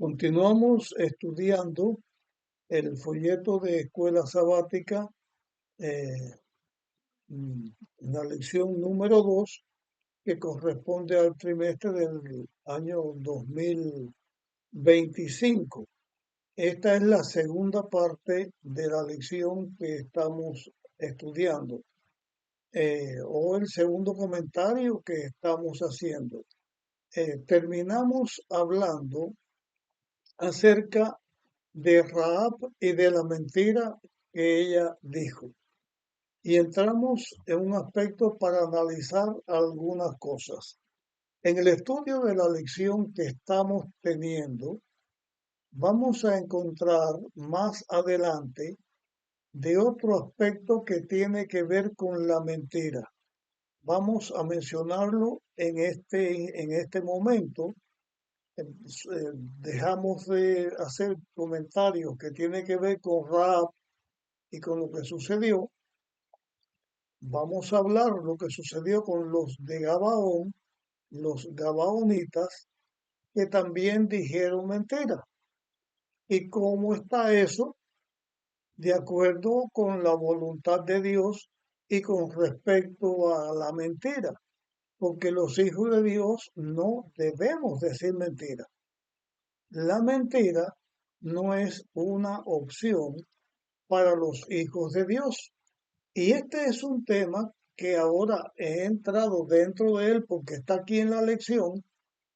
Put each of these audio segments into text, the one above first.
Continuamos estudiando el folleto de escuela sabática, eh, mm, la lección número 2, que corresponde al trimestre del año 2025. Esta es la segunda parte de la lección que estamos estudiando, o el segundo comentario que estamos haciendo. Terminamos hablando acerca de Rahab y de la mentira que ella dijo. Y entramos en un aspecto para analizar algunas cosas. En el estudio de la lección que estamos teniendo, vamos a encontrar más adelante de otro aspecto que tiene que ver con la mentira. Vamos a mencionarlo en este momento. Dejamos de hacer comentarios que tienen que ver con Rahab y con lo que sucedió. Vamos a hablar lo que sucedió con los de Gabaón, los gabaonitas, que también dijeron mentira. ¿Y cómo está eso? De acuerdo con la voluntad de Dios y con respecto a la mentira, porque los hijos de Dios no debemos decir mentira. La mentira no es una opción para los hijos de Dios. Y este es un tema que ahora he entrado dentro de él porque está aquí en la lección,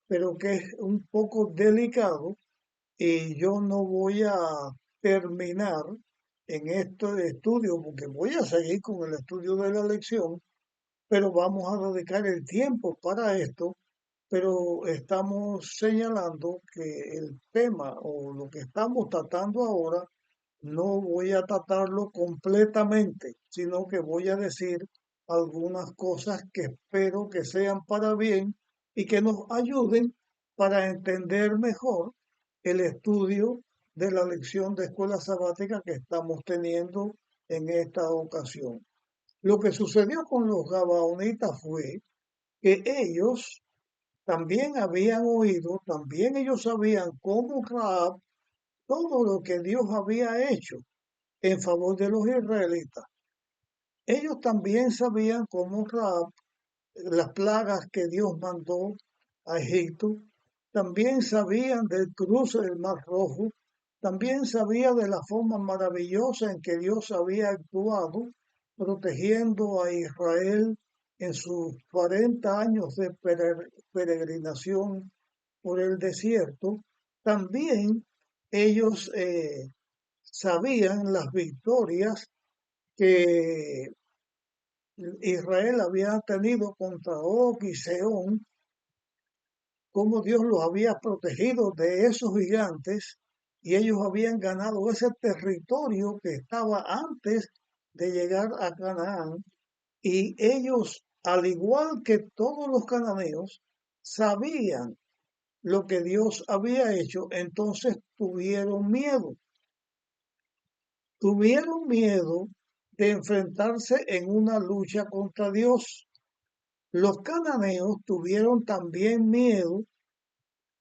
pero que es un poco delicado y yo no voy a terminar en este estudio porque voy a seguir con el estudio de la lección, pero vamos a dedicar el tiempo para esto, pero estamos señalando que el tema o lo que estamos tratando ahora no voy a tratarlo completamente, sino que voy a decir algunas cosas que espero que sean para bien y que nos ayuden para entender mejor el estudio de la lección de escuela sabática que estamos teniendo en esta ocasión. Lo que sucedió con los gabaonitas fue que ellos también habían oído, también ellos sabían cómo Raab, todo lo que Dios había hecho en favor de los israelitas. Ellos también sabían cómo Raab, las plagas que Dios mandó a Egipto, también sabían del cruce del Mar Rojo, también sabían de la forma maravillosa en que Dios había actuado, protegiendo a Israel en sus 40 años de peregrinación por el desierto. También ellos sabían las victorias que Israel había tenido contra Og y Sehón, cómo Dios los había protegido de esos gigantes y ellos habían ganado ese territorio que estaba antes de llegar a Canaán. Y ellos, al igual que todos los cananeos, sabían lo que Dios había hecho, entonces tuvieron miedo. Tuvieron miedo de enfrentarse en una lucha contra Dios. Los cananeos tuvieron también miedo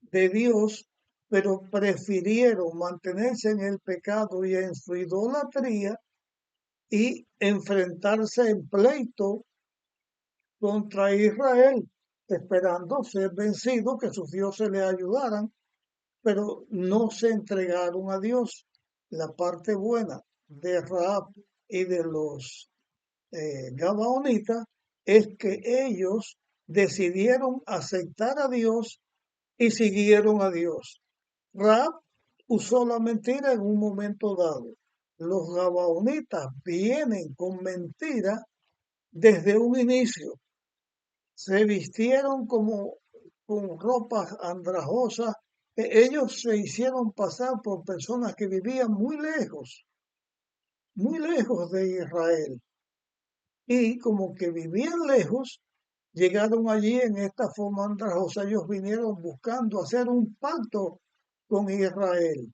de Dios, pero prefirieron mantenerse en el pecado y en su idolatría y enfrentarse en pleito contra Israel, esperando ser vencidos, que sus dioses le ayudaran, pero no se entregaron a Dios. La parte buena de Raab y de los gabaonitas es que ellos decidieron aceptar a Dios y siguieron a Dios. Raab usó la mentira en un momento dado. Los gabaonitas vienen con mentira desde un inicio. Se vistieron como con ropas andrajosas. Ellos se hicieron pasar por personas que vivían muy lejos de Israel. Y como que vivían lejos, llegaron allí en esta forma andrajosa. Ellos vinieron buscando hacer un pacto con Israel.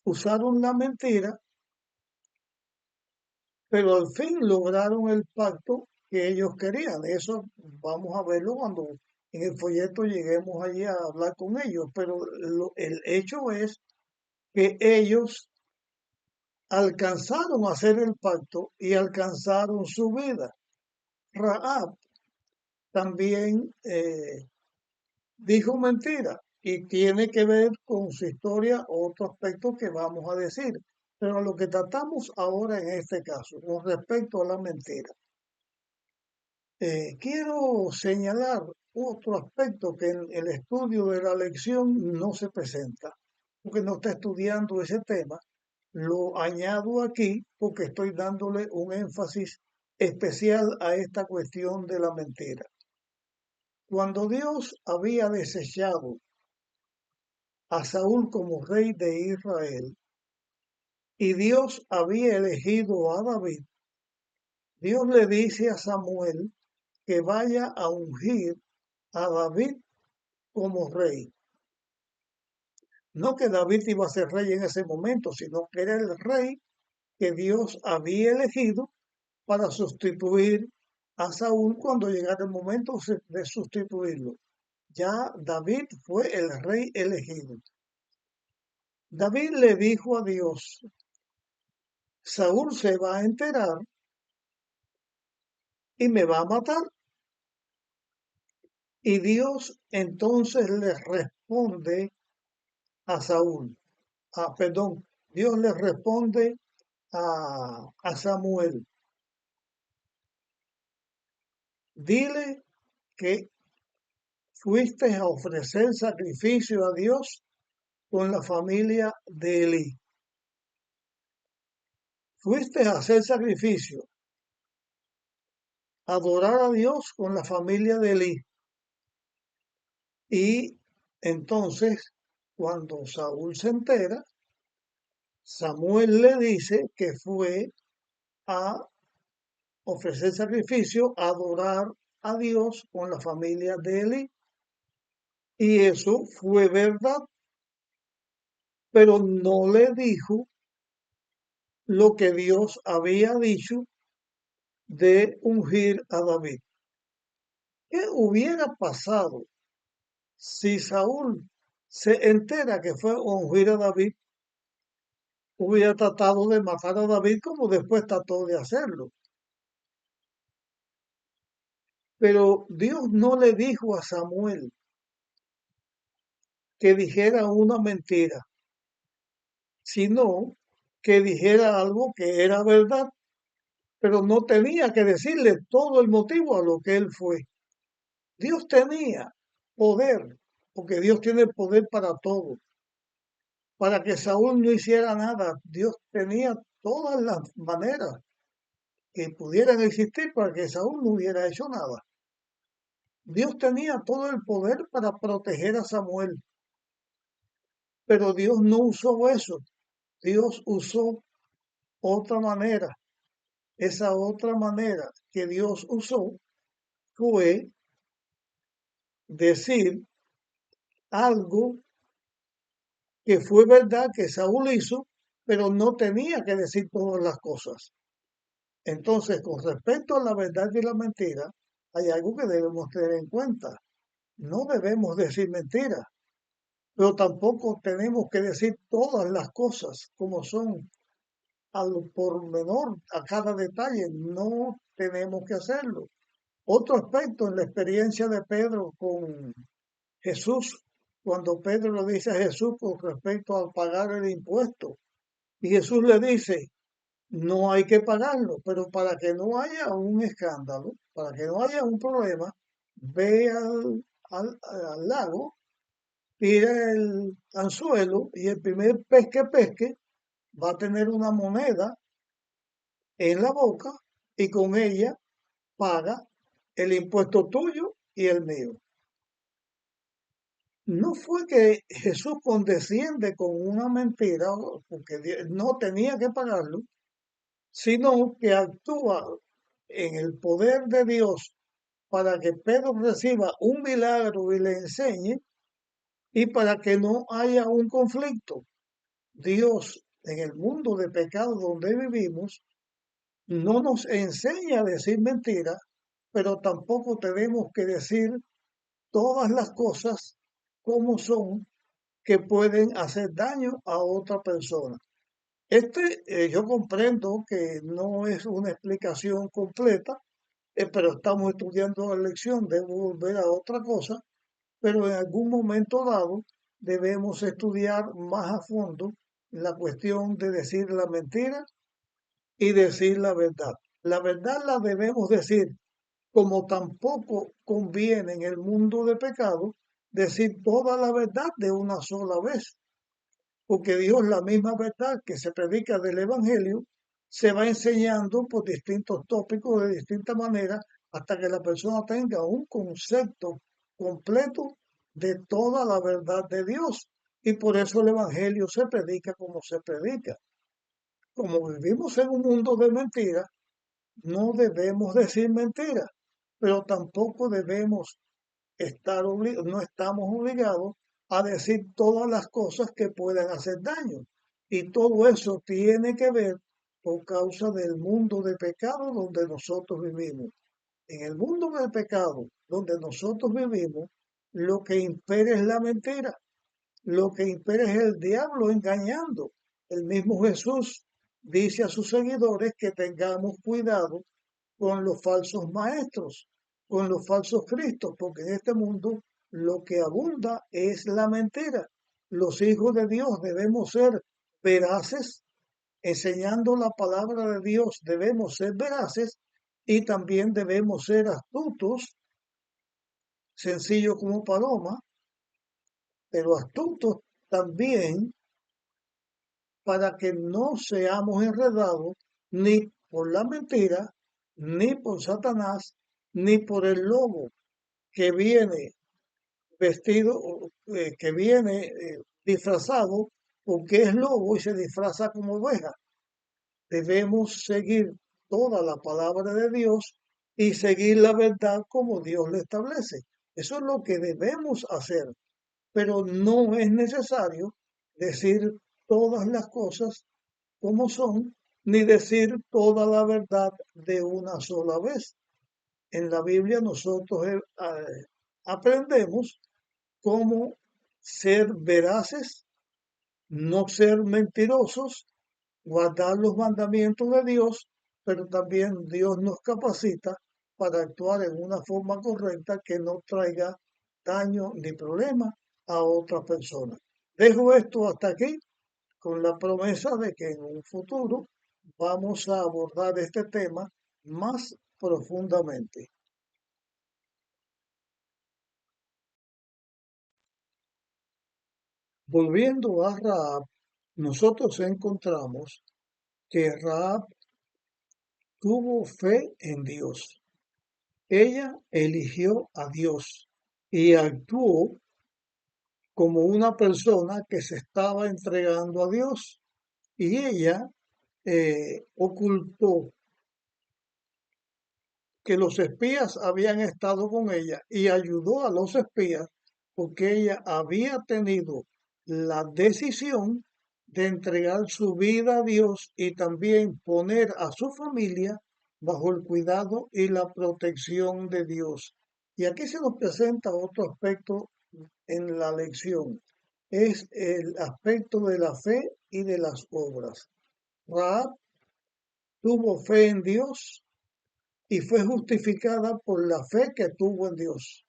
Usaron la mentira, pero al fin lograron el pacto que ellos querían. Eso vamos a verlo cuando en el folleto lleguemos allí a hablar con ellos, pero el hecho es que ellos alcanzaron a hacer el pacto y alcanzaron su vida. Rahab también dijo mentira y tiene que ver con su historia otro aspecto que vamos a decir. Pero lo que tratamos ahora en este caso, con respecto a la mentira, quiero señalar otro aspecto que en el estudio de la lección no se presenta, porque no está estudiando ese tema. Lo añado aquí porque estoy dándole un énfasis especial a esta cuestión de la mentira. Cuando Dios había desechado a Saúl como rey de Israel y Dios había elegido a David, Dios le dice a Samuel que vaya a ungir a David como rey. No que David iba a ser rey en ese momento, sino que era el rey que Dios había elegido para sustituir a Saúl cuando llegara el momento de sustituirlo. Ya David fue el rey elegido. David le dijo a Dios, Saúl se va a enterar y me va a matar. Y Dios entonces le responde a Saúl, perdón, Dios le responde a Samuel, dile que fuiste a ofrecer sacrificio a Dios con la familia de Elí. Fuiste a hacer sacrificio, adorar a Dios con la familia de Elí. Y entonces, cuando Saúl se entera, Samuel le dice que fue a ofrecer sacrificio, adorar a Dios con la familia de Elí. Y eso fue verdad, pero no le dijo lo que Dios había dicho de ungir a David. ¿Qué hubiera pasado si Saúl se entera que fue a ungir a David? Hubiera tratado de matar a David como después trató de hacerlo. Pero Dios no le dijo a Samuel que dijera una mentira, sino que dijera algo que era verdad, pero no tenía que decirle todo el motivo a lo que él fue. Dios tenía poder, porque Dios tiene poder para todo. Para que Saúl no hiciera nada, Dios tenía todas las maneras que pudieran existir para que Saúl no hubiera hecho nada. Dios tenía todo el poder para proteger a Samuel, pero Dios no usó eso. Dios usó otra manera. Esa otra manera que Dios usó fue decir algo que fue verdad que Saúl hizo, pero no tenía que decir todas las cosas. Entonces, con respecto a la verdad y la mentira, hay algo que debemos tener en cuenta. No debemos decir mentiras, pero tampoco tenemos que decir todas las cosas como son, al por menor, a cada detalle. No tenemos que hacerlo. Otro aspecto en la experiencia de Pedro con Jesús, cuando Pedro le dice a Jesús con respecto al pagar el impuesto, y Jesús le dice, no hay que pagarlo, pero para que no haya un escándalo, para que no haya un problema, ve al lago, tira el anzuelo y el primer pez que pesque va a tener una moneda en la boca y con ella paga el impuesto tuyo y el mío. No fue que Jesús condesciende con una mentira, porque no tenía que pagarlo, sino que actúa en el poder de Dios para que Pedro reciba un milagro y le enseñe y para que no haya un conflicto. Dios, en el mundo de pecado donde vivimos, no nos enseña a decir mentiras, pero tampoco tenemos que decir todas las cosas como son que pueden hacer daño a otra persona. Yo comprendo que no es una explicación completa, pero estamos estudiando la lección, debo volver a otra cosa, pero en algún momento dado debemos estudiar más a fondo la cuestión de decir la mentira y decir la verdad. La verdad la debemos decir, como tampoco conviene en el mundo de pecado decir toda la verdad de una sola vez, porque Dios la misma verdad que se predica del Evangelio se va enseñando por distintos tópicos de distinta manera hasta que la persona tenga un concepto completo de toda la verdad de Dios. Y por eso el Evangelio se predica como se predica. Como vivimos en un mundo de mentiras, no debemos decir mentiras, pero tampoco debemos no estamos obligados a decir todas las cosas que puedan hacer daño. Y todo eso tiene que ver por causa del mundo de pecado donde nosotros vivimos. En el mundo del pecado donde nosotros vivimos, lo que impera es la mentira, lo que impera es el diablo engañando. El mismo Jesús dice a sus seguidores que tengamos cuidado con los falsos maestros, con los falsos cristos, porque en este mundo lo que abunda es la mentira. Los hijos de Dios debemos ser veraces, enseñando la palabra de Dios debemos ser veraces y también debemos ser astutos, sencillos como paloma, pero astutos también para que no seamos enredados ni por la mentira, ni por Satanás, ni por el lobo que viene que viene disfrazado porque es lobo y se disfraza como oveja. Debemos seguir toda la palabra de Dios y seguir la verdad como Dios lo establece. Eso es lo que debemos hacer, pero no es necesario decir todas las cosas como son, ni decir toda la verdad de una sola vez. En la Biblia nosotros aprendemos cómo ser veraces, no ser mentirosos, guardar los mandamientos de Dios, pero también Dios nos capacita para actuar en una forma correcta que no traiga daño ni problema a otra persona. Dejo esto hasta aquí con la promesa de que en un futuro vamos a abordar este tema más profundamente. Volviendo a Rahab, nosotros encontramos que Rahab tuvo fe en Dios. Ella eligió a Dios y actuó como una persona que se estaba entregando a Dios. Y ella ocultó que los espías habían estado con ella y ayudó a los espías porque ella había tenido la decisión de entregar su vida a Dios y también poner a su familia bajo el cuidado y la protección de Dios. Y aquí se nos presenta otro aspecto en la lección. Es el aspecto de la fe y de las obras. Raab tuvo fe en Dios y fue justificada por la fe que tuvo en Dios,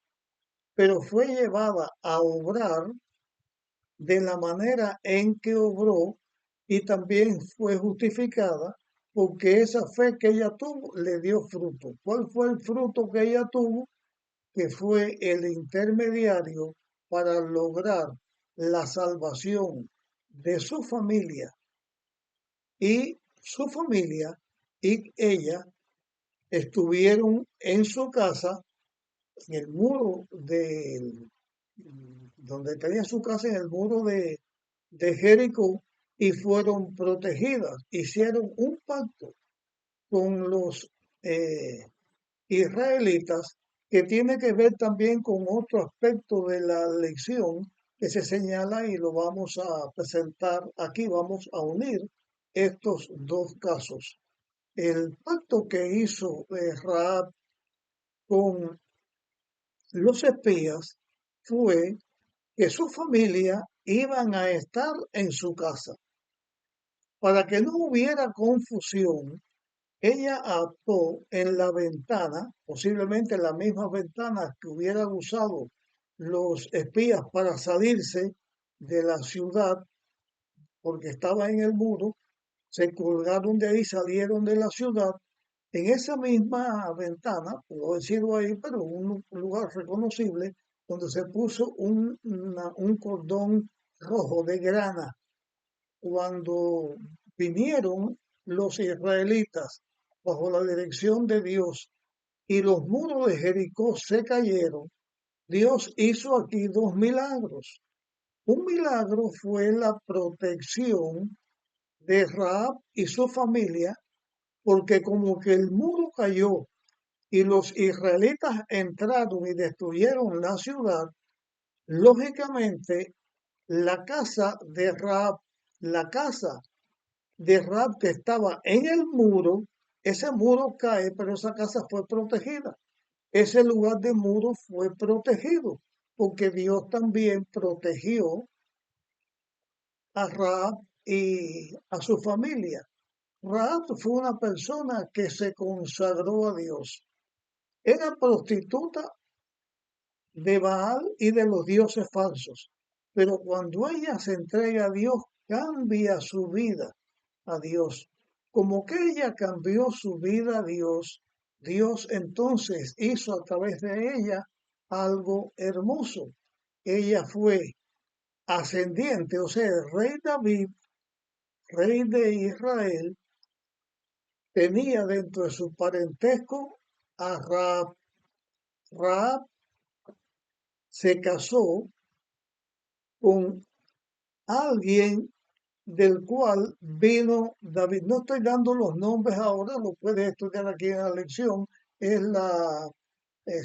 pero fue llevada a obrar de la manera en que obró y también fue justificada porque esa fe que ella tuvo le dio fruto. ¿Cuál fue el fruto que ella tuvo? Que fue el intermediario para lograr la salvación de su familia y su familia y ella estuvieron en su casa en el muro donde tenía su casa en el muro de Jericó y fueron protegidas. Hicieron un pacto con los eh, israelitas que tiene que ver también con otro aspecto de la lección que se señala y lo vamos a presentar aquí. Vamos a unir estos dos casos. El pacto que hizo Rahab con los espías fue que su familia iban a estar en su casa. Para que no hubiera confusión, ella actuó en la ventana, posiblemente la misma ventana que hubieran usado los espías para salirse de la ciudad, porque estaba en el muro, se colgaron de ahí, salieron de la ciudad. En esa misma ventana, puedo decirlo ahí, pero un lugar reconocible, donde se puso un cordón rojo de grana. Cuando vinieron los israelitas bajo la dirección de Dios y los muros de Jericó se cayeron, Dios hizo aquí dos milagros. Un milagro fue la protección de Rahab y su familia, porque como que el muro cayó y los israelitas entraron y destruyeron la ciudad, lógicamente la casa de Rahab, la casa de Rahab que estaba en el muro, ese muro cae, pero esa casa fue protegida. Ese lugar de muro fue protegido, porque Dios también protegió a Rahab y a su familia. Rahab fue una persona que se consagró a Dios. Era prostituta de Baal y de los dioses falsos. Pero cuando ella se entrega a Dios, cambia su vida a Dios. Como que ella cambió su vida a Dios, Dios entonces hizo a través de ella algo hermoso. Ella fue ascendiente, o sea, el rey David, rey de Israel, tenía dentro de su parentesco a Rahab. Rahab se casó con alguien del cual vino David. No estoy dando los nombres ahora, lo puedes estudiar aquí en la lección. Es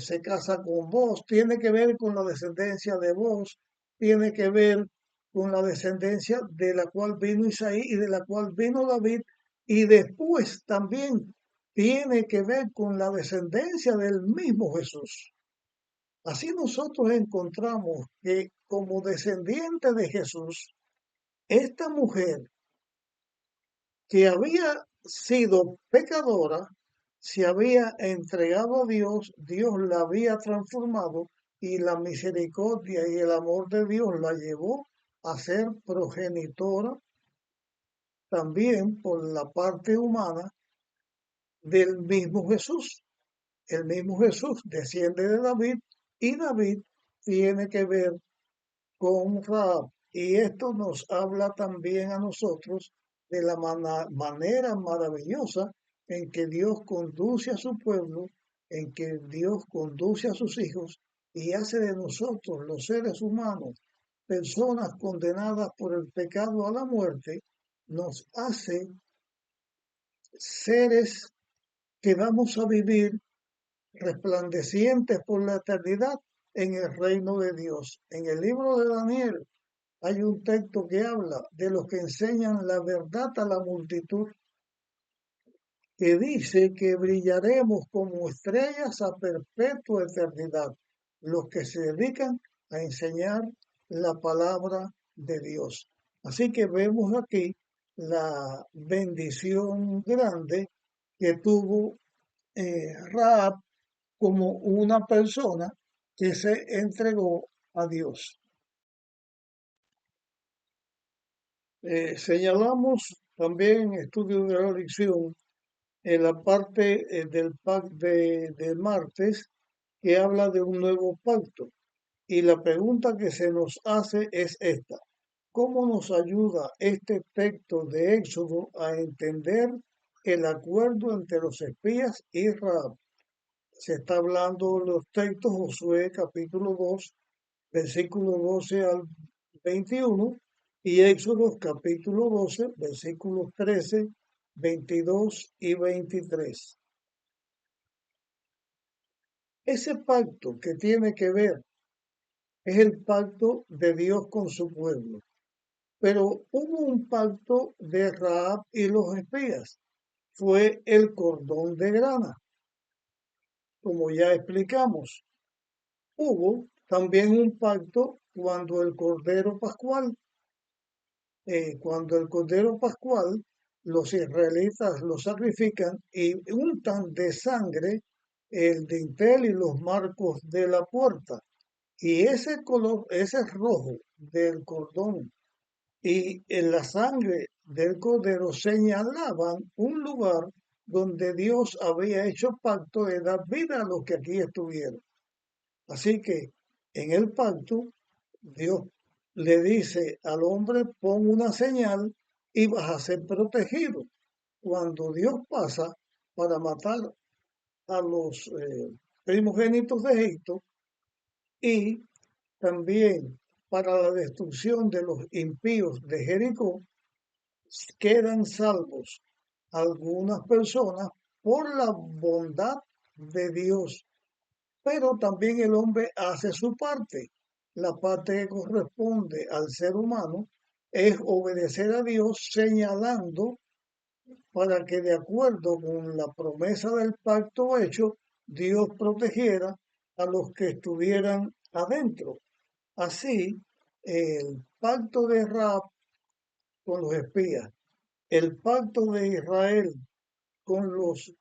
se casa con vos, tiene que ver con la descendencia de vos, tiene que ver con la descendencia de la cual vino Isaí y de la cual vino David, y después también tiene que ver con la descendencia del mismo Jesús. Así nosotros encontramos que como descendiente de Jesús, esta mujer que había sido pecadora, se había entregado a Dios, Dios la había transformado y la misericordia y el amor de Dios la llevó a ser progenitora también por la parte humana del mismo Jesús. El mismo Jesús desciende de David y David tiene que ver con Rahab. Y esto nos habla también a nosotros de la manera maravillosa en que Dios conduce a su pueblo, en que Dios conduce a sus hijos y hace de nosotros, los seres humanos, personas condenadas por el pecado a la muerte, nos hace seres que vamos a vivir resplandecientes por la eternidad en el reino de Dios. En el libro de Daniel hay un texto que habla de los que enseñan la verdad a la multitud, que dice que brillaremos como estrellas a perpetua eternidad, los que se dedican a enseñar la palabra de Dios. Así que vemos aquí la bendición grande que tuvo Rahab como una persona que se entregó a Dios. Señalamos también en estudio de la lección en la parte del pacto de martes que habla de un nuevo pacto. Y la pregunta que se nos hace es esta: ¿cómo nos ayuda este texto de Éxodo a entender el acuerdo entre los espías y Rahab? Se está hablando de los textos Josué capítulo 2 versículo 12 al 21 y Éxodo capítulo 12 versículos 13, 22 y 23. Ese pacto que tiene que ver es el pacto de Dios con su pueblo. Pero hubo un pacto de Rahab y los espías. Fue el cordón de grana, como ya explicamos. Hubo también un pacto cuando el Cordero Pascual, los israelitas lo sacrifican y untan de sangre el dintel y los marcos de la puerta. Y ese color, ese rojo del cordón y en la sangre del cordero señalaban un lugar donde Dios había hecho pacto de dar vida a los que aquí estuvieron. Así que en el pacto, Dios le dice al hombre, pon una señal y vas a ser protegido. Cuando Dios pasa para matar a los primogénitos de Egipto y también para la destrucción de los impíos de Jericó, quedan salvos algunas personas por la bondad de Dios, pero también el hombre hace su parte. La parte que corresponde al ser humano es obedecer a Dios señalando para que de acuerdo con la promesa del pacto hecho, Dios protegiera a los que estuvieran adentro. Así, el pacto de Rahab con los espías, el pacto de Israel con los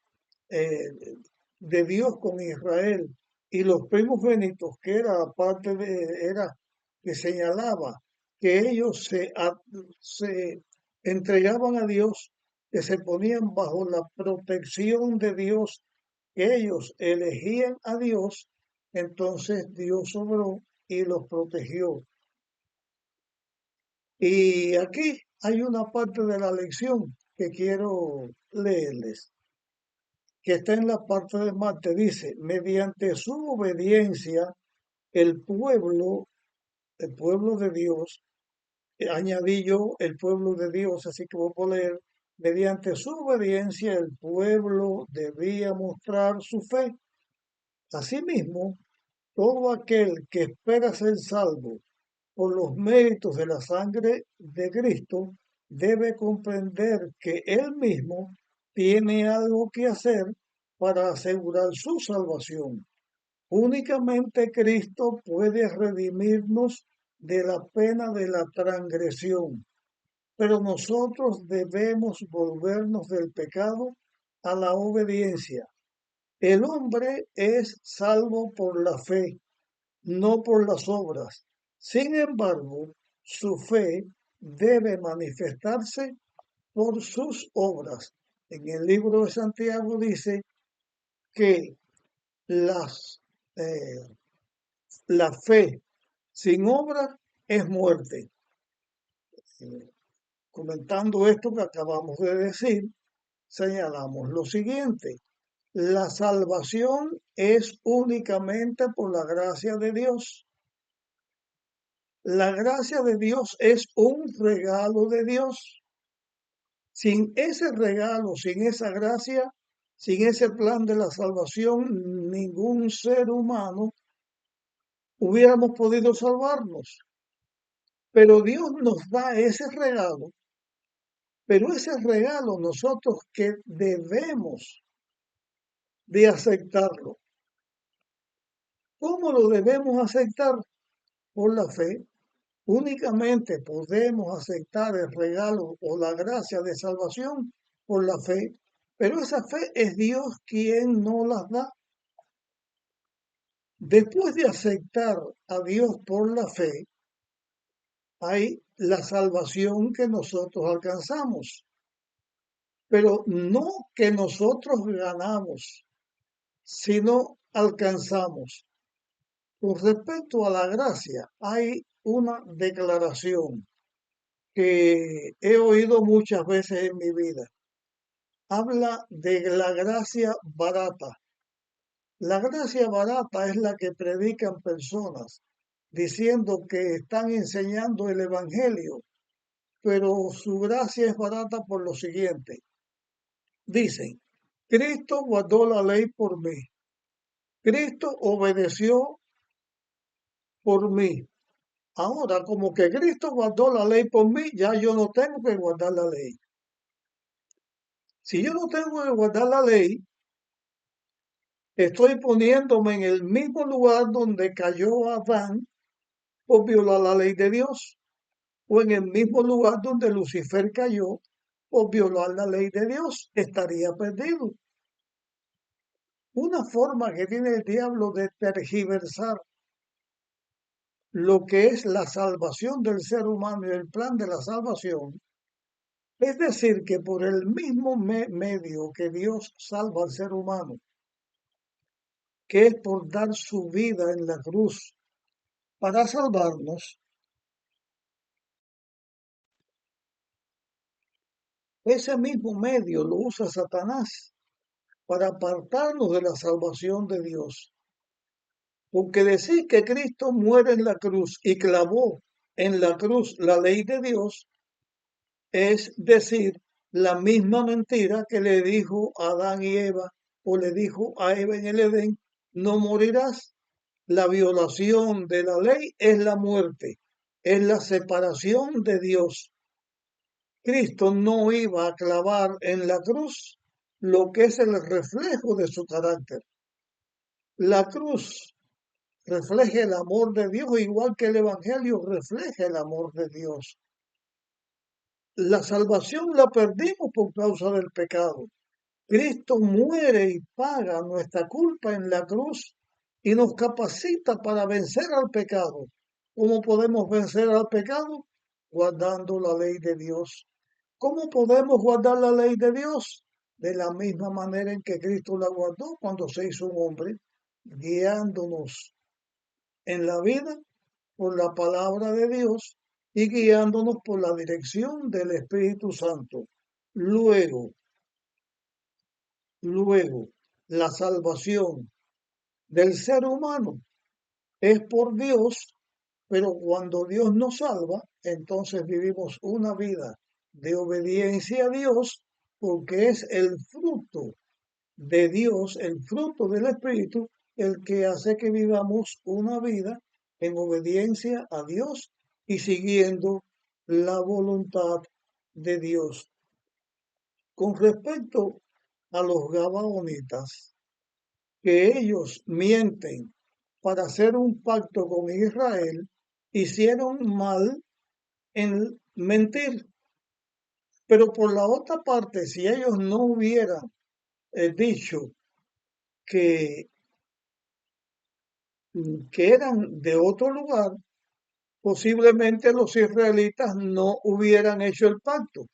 eh, de Dios con Israel y los primogénitos, que era parte de, era que señalaba que ellos se entregaban a Dios, que se ponían bajo la protección de Dios, que ellos elegían a Dios, entonces Dios obró y los protegió. Y aquí hay una parte de la lección que quiero leerles, que está en la parte de Marte. Dice, mediante su obediencia, el pueblo de Dios, añadí yo el pueblo de Dios, así que voy a leer, mediante su obediencia, el pueblo debía mostrar su fe. Asimismo, todo aquel que espera ser salvo por los méritos de la sangre de Cristo, debe comprender que él mismo tiene algo que hacer para asegurar su salvación. Únicamente Cristo puede redimirnos de la pena de la transgresión, pero nosotros debemos volvernos del pecado a la obediencia. El hombre es salvo por la fe, no por las obras. Sin embargo, su fe debe manifestarse por sus obras. En el libro de Santiago dice que las, eh, la fe sin obras es muerte. Comentando esto que acabamos de decir, señalamos lo siguiente. La salvación es únicamente por la gracia de Dios. La gracia de Dios es un regalo de Dios. Sin ese regalo, sin esa gracia, sin ese plan de la salvación, ningún ser humano hubiéramos podido salvarnos. Pero Dios nos da ese regalo, pero ese regalo nosotros que debemos de aceptarlo. ¿Cómo lo debemos aceptar? Por la fe. Únicamente podemos aceptar el regalo o la gracia de salvación por la fe, pero esa fe es Dios quien nos las da. Después de aceptar a Dios por la fe, hay la salvación que nosotros alcanzamos, pero no que nosotros ganamos, sino alcanzamos. Con respecto a la gracia, hay una declaración que he oído muchas veces en mi vida. Habla de la gracia barata. La gracia barata es la que predican personas diciendo que están enseñando el Evangelio, pero su gracia es barata por lo siguiente. Dicen, Cristo guardó la ley por mí. Cristo obedeció por mí. Ahora, como que Cristo guardó la ley por mí, ya yo no tengo que guardar la ley. Si yo no tengo que guardar la ley, Estoy poniéndome en el mismo lugar donde cayó Adán por violar la ley de Dios, o en el mismo lugar donde Lucifer cayó por violar la ley de Dios. Estaría perdido. Una forma que tiene el diablo de tergiversar lo que es la salvación del ser humano y el plan de la salvación, es decir, que por el mismo medio que Dios salva al ser humano, que es por dar su vida en la cruz para salvarnos, ese mismo medio lo usa Satanás para apartarnos de la salvación de Dios. Porque decir que Cristo muere en la cruz y clavó en la cruz la ley de Dios es decir la misma mentira que le dijo a Adán y Eva, o le dijo a Eva en el Edén: no morirás. La violación de la ley es la muerte, es la separación de Dios. Cristo no iba a clavar en la cruz lo que es el reflejo de su carácter. La cruz refleja el amor de Dios, igual que el Evangelio refleja el amor de Dios. La salvación la perdimos por causa del pecado. Cristo muere y paga nuestra culpa en la cruz y nos capacita para vencer al pecado. ¿Cómo podemos vencer al pecado? Guardando la ley de Dios. ¿Cómo podemos guardar la ley de Dios? De la misma manera en que Cristo la guardó cuando se hizo un hombre, guiándonos en la vida por la palabra de Dios y guiándonos por la dirección del Espíritu Santo. Luego, luego, la salvación del ser humano es por Dios, pero cuando Dios nos salva, entonces vivimos una vida de obediencia a Dios, porque es el fruto de Dios, el fruto del Espíritu, el que hace que vivamos una vida en obediencia a Dios y siguiendo la voluntad de Dios. Con respecto a los gabaonitas, que ellos mienten para hacer un pacto con Israel, hicieron mal en mentir. Pero por la otra parte, si ellos no hubieran dicho que que eran de otro lugar, posiblemente los israelitas no hubieran hecho el pacto.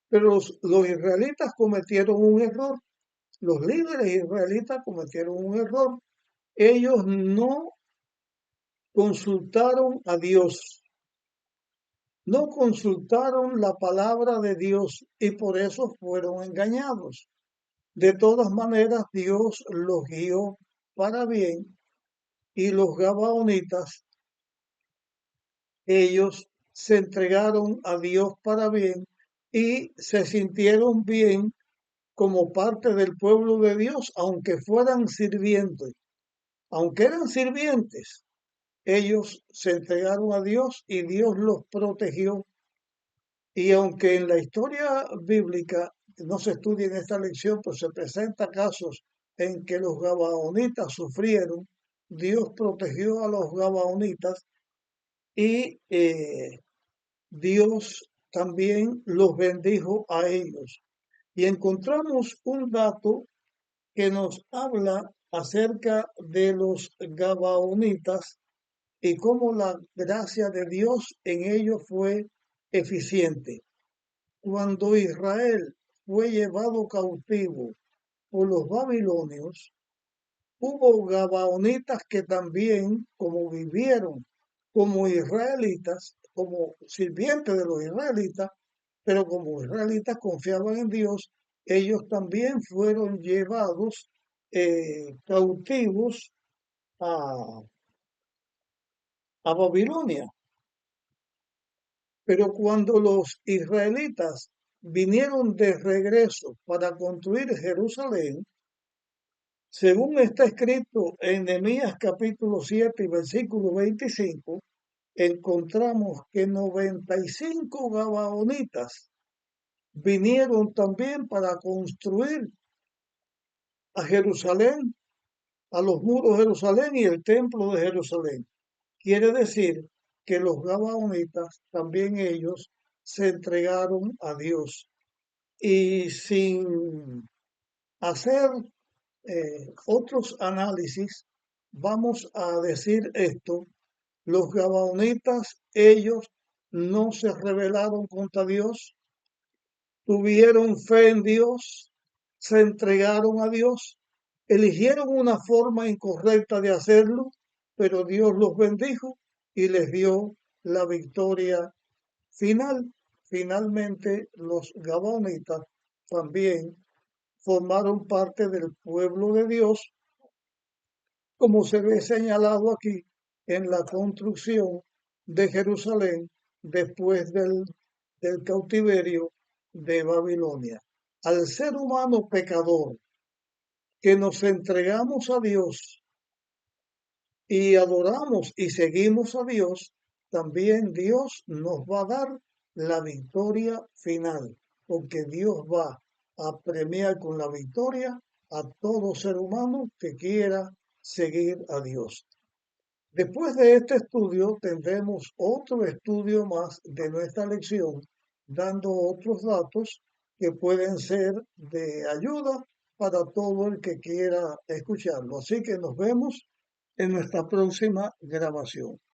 Pero los israelitas cometieron un error. Los líderes israelitas cometieron un error. Ellos no consultaron a Dios, no consultaron la palabra de Dios y por eso fueron engañados. De todas maneras, Dios los guió para bien y los gabaonitas, ellos se entregaron a Dios para bien y se sintieron bien como parte del pueblo de Dios, aunque fueran sirvientes. Aunque eran sirvientes, ellos se entregaron a Dios y Dios los protegió. Y aunque en la historia bíblica no se estudia en esta lección, pues se presenta casos en que los gabaonitas sufrieron, Dios protegió a los gabaonitas y Dios también los bendijo a ellos. Y encontramos un dato que nos habla acerca de los gabaonitas y cómo la gracia de Dios en ellos fue eficiente. Cuando Israel fue llevado cautivo por los babilonios, hubo gabaonitas que también, como vivieron como israelitas, como sirvientes de los israelitas, pero como israelitas confiaban en Dios, ellos también fueron llevados cautivos a, a Babilonia. Pero cuando los israelitas vinieron de regreso para construir Jerusalén, según está escrito en Nehemías capítulo 7 y versículo 25, encontramos que 95 gabaonitas vinieron también para construir a Jerusalén a los muros de Jerusalén y el templo de Jerusalén. Quiere decir que los gabaonitas, también ellos, se entregaron a Dios. Y sin hacer otros análisis, vamos a decir esto: los gabaonitas, ellos no se rebelaron contra Dios, tuvieron fe en Dios, se entregaron a Dios, eligieron una forma incorrecta de hacerlo, pero Dios los bendijo y les dio la victoria final. Finalmente, los gabaonitas también formaron parte del pueblo de Dios, como se ve señalado aquí en la construcción de Jerusalén después del cautiverio de Babilonia. Al ser humano pecador que nos entregamos a Dios y adoramos y seguimos a Dios, también Dios nos va a dar la victoria final, porque Dios va a premiar con la victoria a todo ser humano que quiera seguir a Dios. Después de este estudio tendremos otro estudio más de nuestra lección, dando otros datos que pueden ser de ayuda para todo el que quiera escucharlo. Así que nos vemos en nuestra próxima grabación.